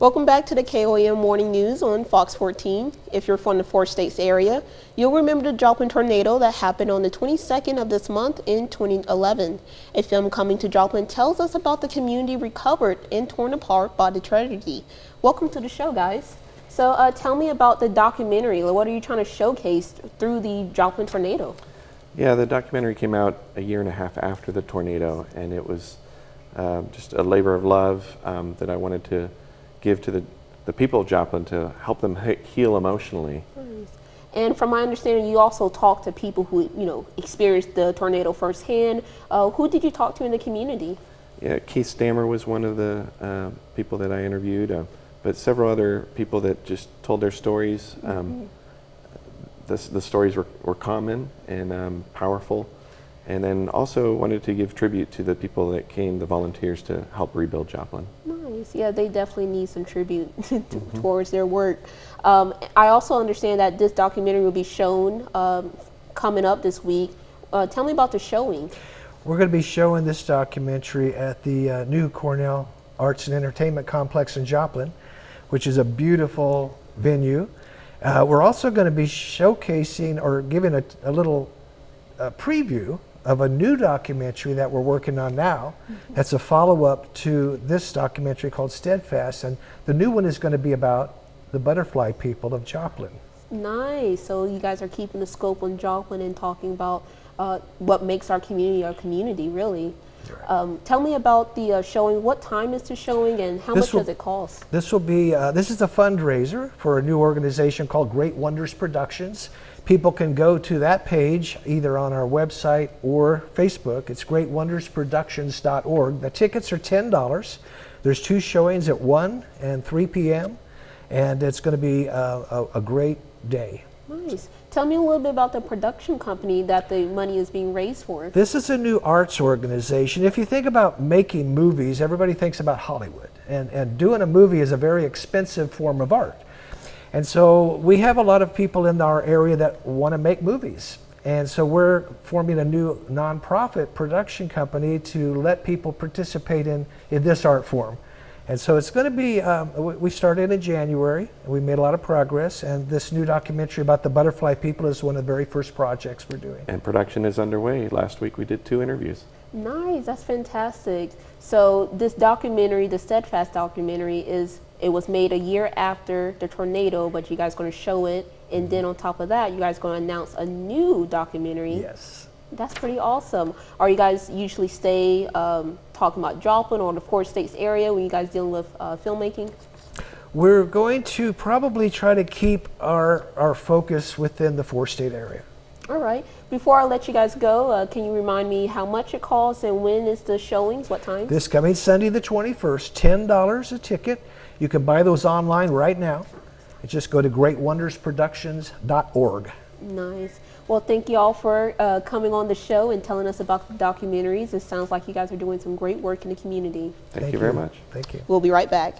Welcome back to the KOAM Morning News on Fox 14. If you're from the 4 states area, you'll remember the Joplin tornado that happened on the 22nd of this month in 2011. A film coming to Joplin tells us about the community recovered and torn apart by the tragedy. Welcome to the show, guys. So tell me about the documentary. What are you trying to showcase through the Joplin tornado? Yeah, the documentary came out a year and a half after the tornado, and it was just a labor of love that I wanted to give to the people of Joplin to help them heal emotionally. Nice. And from my understanding, you also talked to people who, experienced the tornado firsthand. Who did you talk to in the community? Yeah, Keith Stammer was one of the people that I interviewed, but several other people that just told their stories. The stories were common and powerful. And then also wanted to give tribute to the people that came, the volunteers, to help rebuild Joplin. Nice. Yeah, they definitely need some tribute towards their work. I also understand that this documentary will be shown coming up this week. Tell me about the showing. We're going to be showing this documentary at the new Cornell Arts and Entertainment Complex in Joplin, which is a beautiful venue. We're also going to be showcasing or giving a little preview of a new documentary that we're working on now. That's a follow-up to this documentary called Steadfast, and the new one is going to be about the butterfly people of Joplin. Nice. So you guys are keeping the scope on Joplin and talking about what makes our community, really. Right. Tell me about the showing. What time is the showing, and how much does it cost? This will be, this is a fundraiser for a new organization called Great Wonders Productions. People can go to that page either on our website or Facebook. It's greatwondersproductions.org. The tickets are $10. There's 2 showings at 1 and 3 p.m. and it's going to be a great day. Nice. Tell me a little bit about the production company that the money is being raised for. This is a new arts organization. If you think about making movies, everybody thinks about Hollywood. And doing a movie is a very expensive form of art. And so we have a lot of people in our area that want to make movies. And so we're forming a new nonprofit production company to let people participate in this art form. And so it's going to be, we started in January, and we made a lot of progress, and this new documentary about the butterfly people is one of the very first projects we're doing. And production is underway. Last week we did 2 interviews. Nice, that's fantastic. So this documentary, the Steadfast documentary, it was made a year after the tornado, but you guys are going to show it, and then on top of that, you guys are going to announce a new documentary. Yes. That's pretty awesome. Are you guys usually stay talking about Joplin or the 4 states area when you guys dealing with filmmaking? We're going to probably try to keep our focus within the 4-state area. All right. Before I let you guys go, can you remind me how much it costs and when is the showings? What time? This coming Sunday the 21st, $10 a ticket. You can buy those online right now. Just go to greatwondersproductions.org. Nice. Well, thank you all for coming on the show and telling us about the documentaries. It sounds like you guys are doing some great work in the community. Thank you very much. Thank you. We'll be right back.